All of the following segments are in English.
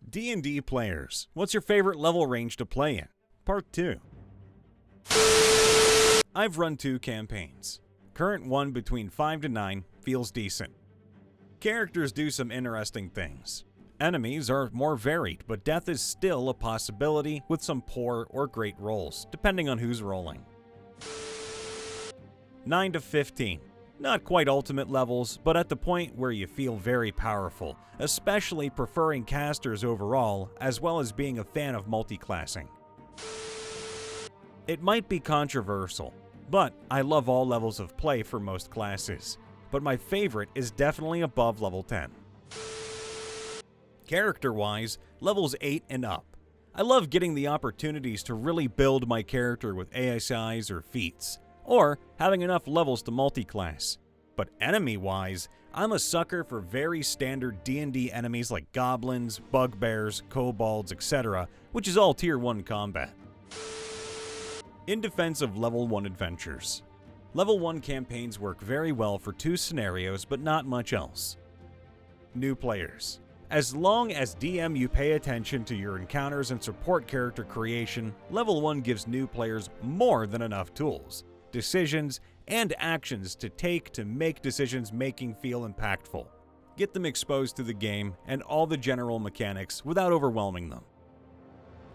D&D Players, what's your favorite level range to play in? Part 2. I've run 2 campaigns. Current one between 5 to 9 feels decent. Characters do some interesting things. Enemies are more varied, but death is still a possibility with some poor or great rolls, depending on who's rolling. 9 to 15. Not quite ultimate levels, but at the point where you feel very powerful, especially preferring casters overall, as well as being a fan of multiclassing. It might be controversial, but I love all levels of play for most classes, but my favorite is definitely above level 10. Character-wise, levels 8 and up. I love getting the opportunities to really build my character with ASIs or feats, or having enough levels to multiclass. But enemy-wise, I'm a sucker for very standard D&D enemies like goblins, bugbears, kobolds, etc., which is all tier 1 combat. In defense of level 1 adventures. Level 1 campaigns work very well for 2 scenarios, but not much else. New players. As long as DM you pay attention to your encounters and support character creation, level 1 gives new players more than enough tools, decisions, and actions to take to make decisions making feel impactful. Get them exposed to the game and all the general mechanics without overwhelming them.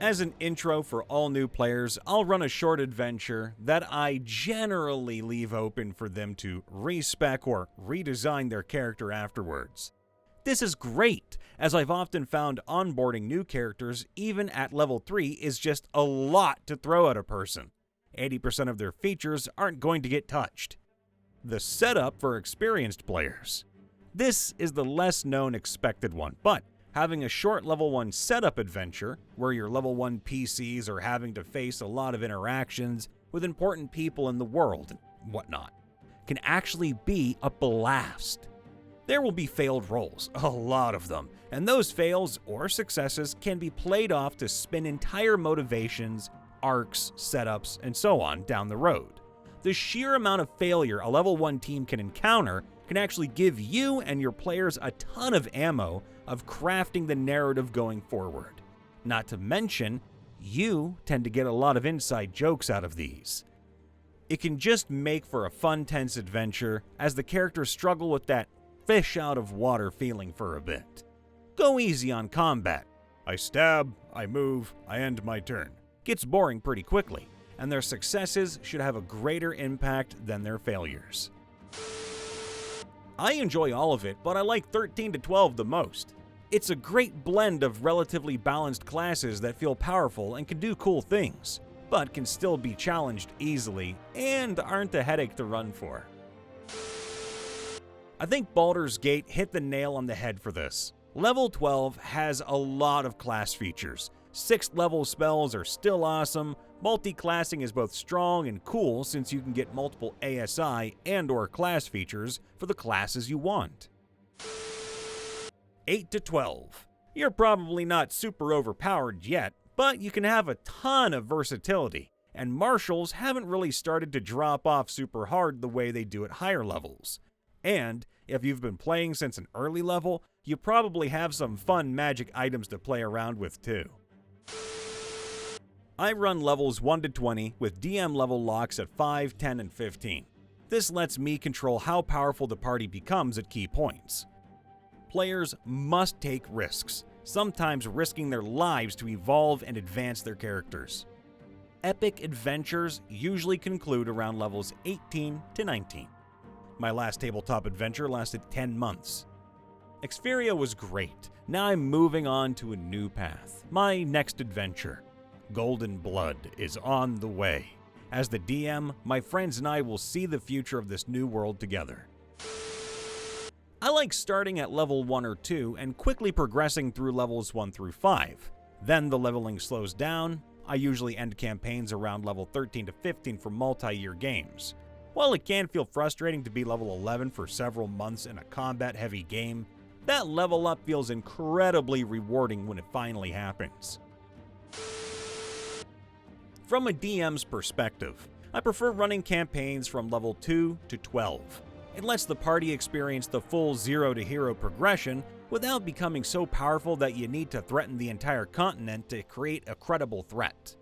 As an intro for all new players, I'll run a short adventure that I generally leave open for them to respec or redesign their character afterwards. This is great, as I've often found onboarding new characters even at level 3 is just a lot to throw at a person. 80% of their features aren't going to get touched. The setup for experienced players. This is the less known expected one, but having a short level 1 setup adventure, where your level 1 PCs are having to face a lot of interactions with important people in the world and whatnot, can actually be a blast. There will be failed rolls, a lot of them, and those fails or successes can be played off to spin entire motivations, arcs, setups, and so on down the road. The sheer amount of failure a level 1 team can encounter can actually give you and your players a ton of ammo of crafting the narrative going forward. Not to mention, you tend to get a lot of inside jokes out of these. It can just make for a fun, tense adventure as the characters struggle with that fish out of water feeling for a bit. Go easy on combat. I stab, I move, I end my turn. Gets boring pretty quickly, and their successes should have a greater impact than their failures. I enjoy all of it, but I like 13 to 12 the most. It's a great blend of relatively balanced classes that feel powerful and can do cool things, but can still be challenged easily and aren't a headache to run for. I think Baldur's Gate hit the nail on the head for this. Level 12 has a lot of class features. 6th level spells are still awesome. Multi-classing is both strong and cool since you can get multiple ASI and/or class features for the classes you want. 8 to 12. You're probably not super overpowered yet, but you can have a ton of versatility, and martials haven't really started to drop off super hard the way they do at higher levels. And if you've been playing since an early level, you probably have some fun magic items to play around with too. I run levels 1 to 20 with DM level locks at 5, 10, and 15. This lets me control how powerful the party becomes at key points. Players must take risks, sometimes risking their lives to evolve and advance their characters. Epic adventures usually conclude around levels 18 to 19. My last tabletop adventure lasted 10 months. Experia was great. Now I'm moving on to a new path. My next adventure, Golden Blood, is on the way. As the DM, my friends and I will see the future of this new world together. I like starting at level 1 or 2 and quickly progressing through levels 1 through 5. Then the leveling slows down. I usually end campaigns around level 13 to 15 for multi-year games. While it can feel frustrating to be level 11 for several months in a combat-heavy game, that level up feels incredibly rewarding when it finally happens. From a DM's perspective, I prefer running campaigns from level 2 to 12. It lets the party experience the full 0 to hero progression without becoming so powerful that you need to threaten the entire continent to create a credible threat.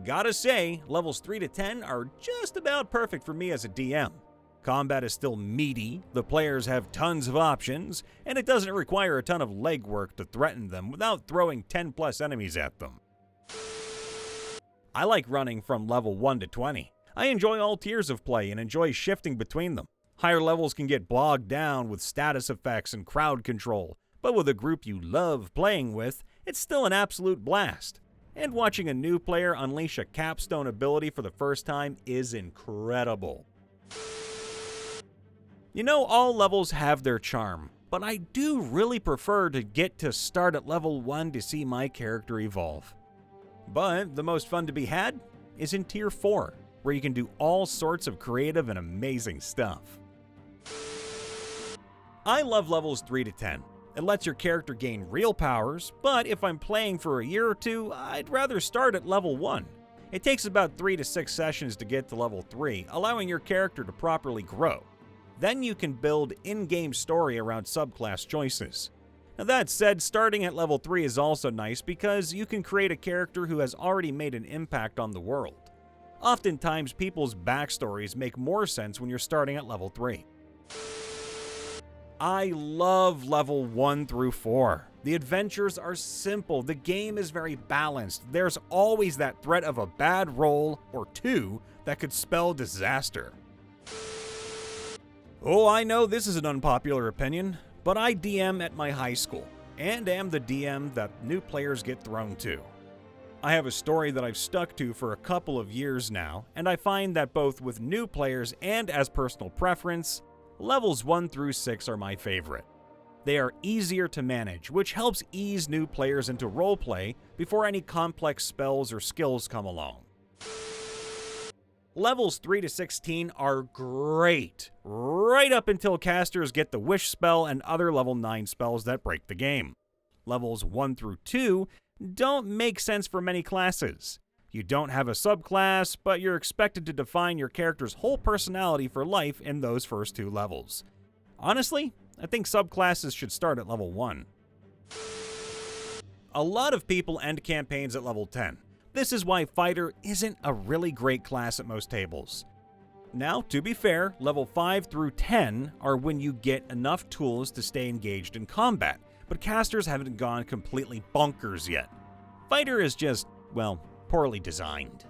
Gotta say, levels 3 to 10 are just about perfect for me as a DM. Combat is still meaty, the players have tons of options, and it doesn't require a ton of legwork to threaten them without throwing 10 plus enemies at them. I like running from level 1 to 20. I enjoy all tiers of play and enjoy shifting between them. Higher levels can get bogged down with status effects and crowd control, but with a group you love playing with, it's still an absolute blast. And watching a new player unleash a capstone ability for the first time is incredible. You know, all levels have their charm, but I do really prefer to get to start at level 1 to see my character evolve. But the most fun to be had is in Tier 4, where you can do all sorts of creative and amazing stuff. I love levels 3 to 10. It lets your character gain real powers, but if I'm playing for a year or two, I'd rather start at level 1. It takes about 3 to 6 sessions to get to level 3, allowing your character to properly grow. Then you can build in-game story around subclass choices. Now that said, starting at level 3 is also nice because you can create a character who has already made an impact on the world. Oftentimes, people's backstories make more sense when you're starting at level 3. I love level 1 through 4. The adventures are simple, the game is very balanced, there's always that threat of a bad roll or two that could spell disaster. Oh, I know this is an unpopular opinion, but I DM at my high school, and am the DM that new players get thrown to. I have a story that I've stuck to for a couple of years now, and I find that both with new players and as personal preference, levels 1 through 6 are my favorite. They are easier to manage, which helps ease new players into roleplay before any complex spells or skills come along. Levels 3 to 16 are great, right up until casters get the Wish spell and other level 9 spells that break the game. Levels 1 through 2 don't make sense for many classes. You don't have a subclass, but you're expected to define your character's whole personality for life in those first 2 levels. Honestly, I think subclasses should start at level 1. A lot of people end campaigns at level 10. This is why Fighter isn't a really great class at most tables. Now, to be fair, level 5 through 10 are when you get enough tools to stay engaged in combat, but casters haven't gone completely bonkers yet. Fighter is just, well, poorly designed.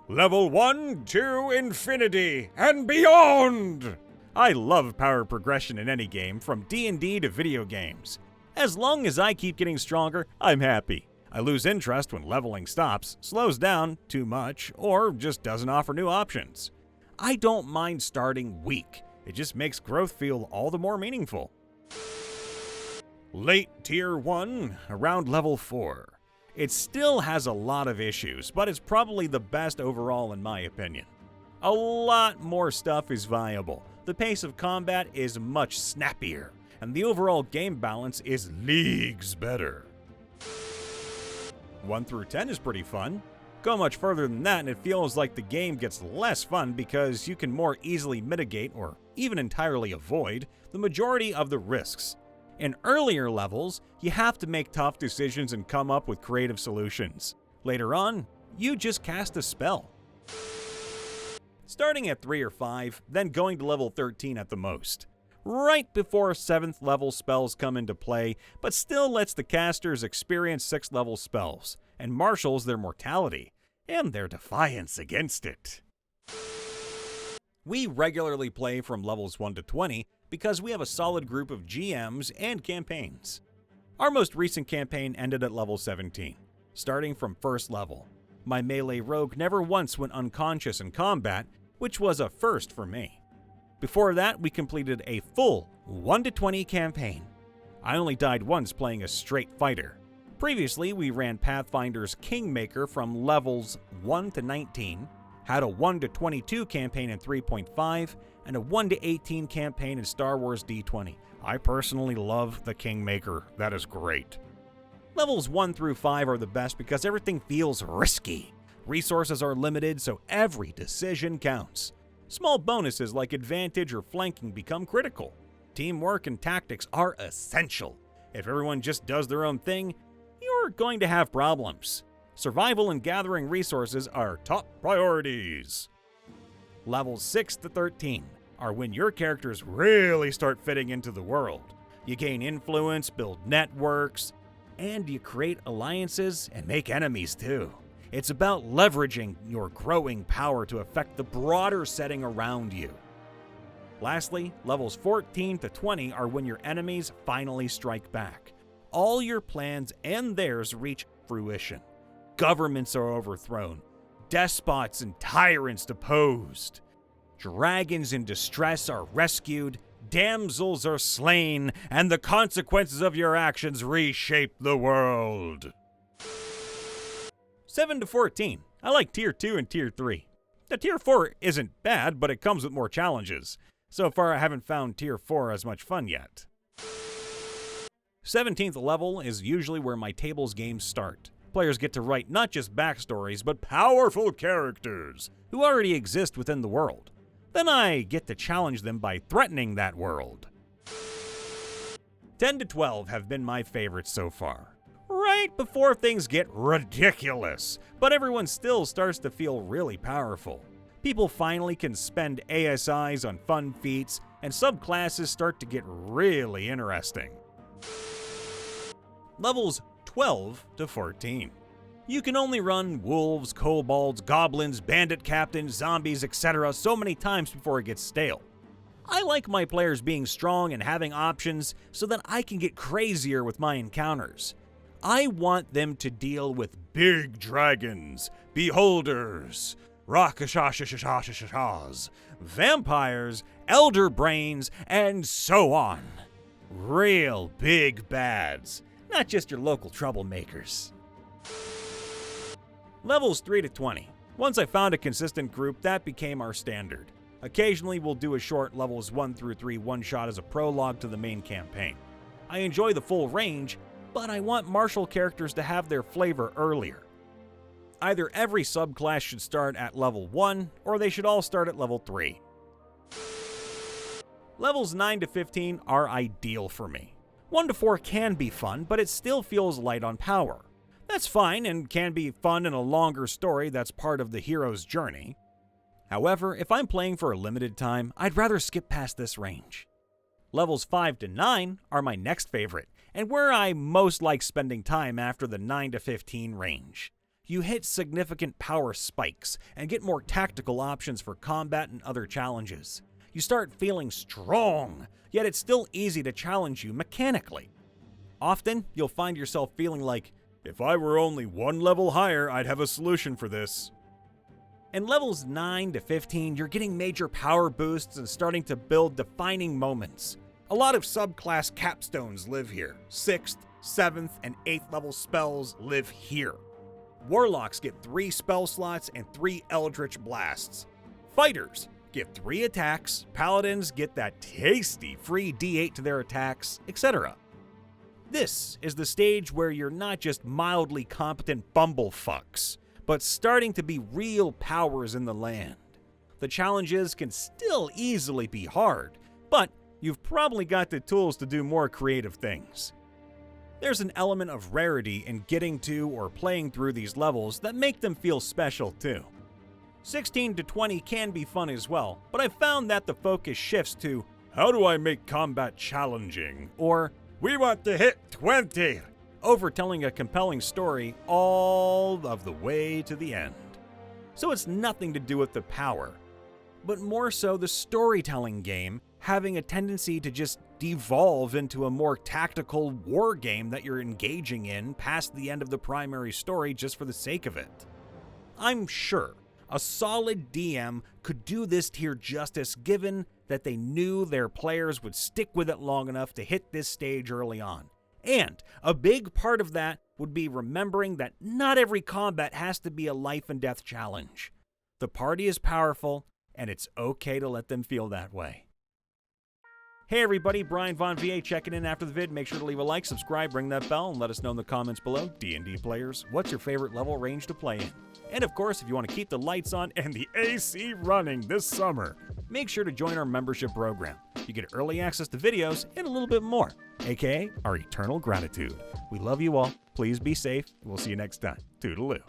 Level 1 to infinity and beyond! I love power progression in any game, from D&D to video games. As long as I keep getting stronger, I'm happy. I lose interest when leveling stops, slows down too much, or just doesn't offer new options. I don't mind starting weak. It just makes growth feel all the more meaningful. Late Tier 1, around level 4. It still has a lot of issues, but it's probably the best overall in my opinion. A lot more stuff is viable, the pace of combat is much snappier, and the overall game balance is leagues better. 1 through 10 is pretty fun. Go much further than that and it feels like the game gets less fun because you can more easily mitigate, or even entirely avoid, the majority of the risks. In earlier levels, you have to make tough decisions and come up with creative solutions. Later on, you just cast a spell. Starting at 3 or 5, then going to level 13 at the most. Right before 7th level spells come into play, but still lets the casters experience 6th level spells, and marshals their mortality, and their defiance against it. We regularly play from levels 1 to 20 because we have a solid group of GMs and campaigns. Our most recent campaign ended at level 17, starting from 1st level. My melee rogue never once went unconscious in combat, which was a first for me. Before that, we completed a full 1 to 20 campaign. I only died once playing a straight fighter. Previously, we ran Pathfinder's Kingmaker from levels 1 to 19, had a 1 to 22 campaign in 3.5, and a 1 to 18 campaign in Star Wars D20. I personally love the Kingmaker, that is great. Levels 1 through 5 are the best because everything feels risky. Resources are limited, so every decision counts. Small bonuses like advantage or flanking become critical. teamwork and tactics are essential. If everyone just does their own thing, you're going to have problems. Survival and gathering resources are top priorities. Levels 6 to 13 are when your characters really start fitting into the world. You gain influence, build networks, and you create alliances and make enemies too. It's about leveraging your growing power to affect the broader setting around you. Lastly, levels 14 to 20 are when your enemies finally strike back. All your plans and theirs reach fruition. Governments are overthrown, despots and tyrants deposed. Dragons in distress are rescued, damsels are slain, and the consequences of your actions reshape the world. 7 to 14. I like Tier 2 and Tier 3. The Tier 4 isn't bad, but it comes with more challenges. So far, I haven't found Tier 4 as much fun yet. 17th level is usually where my tables games start. Players get to write not just backstories, but powerful characters who already exist within the world. Then I get to challenge them by threatening that world. 10 to 12 have been my favorites so far. Right before things get ridiculous, but everyone still starts to feel really powerful. People finally can spend ASIs on fun feats, and subclasses start to get really interesting. Levels 12 to 14. You can only run wolves, kobolds, goblins, bandit captains, zombies, etc. so many times before it gets stale. I like my players being strong and having options so that I can get crazier with my encounters. I want them to deal with big dragons, beholders, rakshasas, vampires, elder brains, and so on. Real big bads, not just your local troublemakers. Levels 3 to 20. Once I found a consistent group, that became our standard. Occasionally we'll do a short levels 1 through 3 one-shot as a prologue to the main campaign. I enjoy the full range, but I want martial characters to have their flavor earlier. Either every subclass should start at level 1, or they should all start at level 3. Levels 9 to 15 are ideal for me. 1 to 4 can be fun, but it still feels light on power. That's fine and can be fun in a longer story that's part of the hero's journey. However, if I'm playing for a limited time, I'd rather skip past this range. Levels 5 to 9 are my next favorite, and where I most like spending time after the 9 to 15 range. You hit significant power spikes and get more tactical options for combat and other challenges. You start feeling strong, yet it's still easy to challenge you mechanically. Often, you'll find yourself feeling like, if I were only one level higher, I'd have a solution for this. In levels 9 to 15, you're getting major power boosts and starting to build defining moments. A lot of subclass capstones live here. 6th, 7th, and 8th level spells live here. Warlocks get 3 spell slots and 3 Eldritch Blasts. Fighters get 3 attacks, Paladins get that tasty free D8 to their attacks, etc. This is the stage where you're not just mildly competent bumblefucks, but starting to be real powers in the land. The challenges can still easily be hard, but you've probably got the tools to do more creative things. There's an element of rarity in getting to or playing through these levels that make them feel special too. 16 to 20 can be fun as well, but I've found that the focus shifts to, how do I make combat challenging? Or, we want to hit 20! Over telling a compelling story all of the way to the end. So it's nothing to do with the power, but more so the storytelling game having a tendency to just devolve into a more tactical war game that you're engaging in past the end of the primary story just for the sake of it. I'm sure a solid DM could do this tier justice given that they knew their players would stick with it long enough to hit this stage early on. And a big part of that would be remembering that not every combat has to be a life and death challenge. The party is powerful, and it's okay to let them feel that way. Hey everybody, Brian Von VA checking in after the vid. Make sure to leave a like, subscribe, ring that bell, and let us know in the comments below. D&D Players, what's your favorite level range to play in? And of course, if you want to keep the lights on and the AC running this summer, make sure to join our membership program. You get early access to videos and a little bit more, aka our eternal gratitude. We love you all. Please be safe, and we'll see you next time. Toodaloo.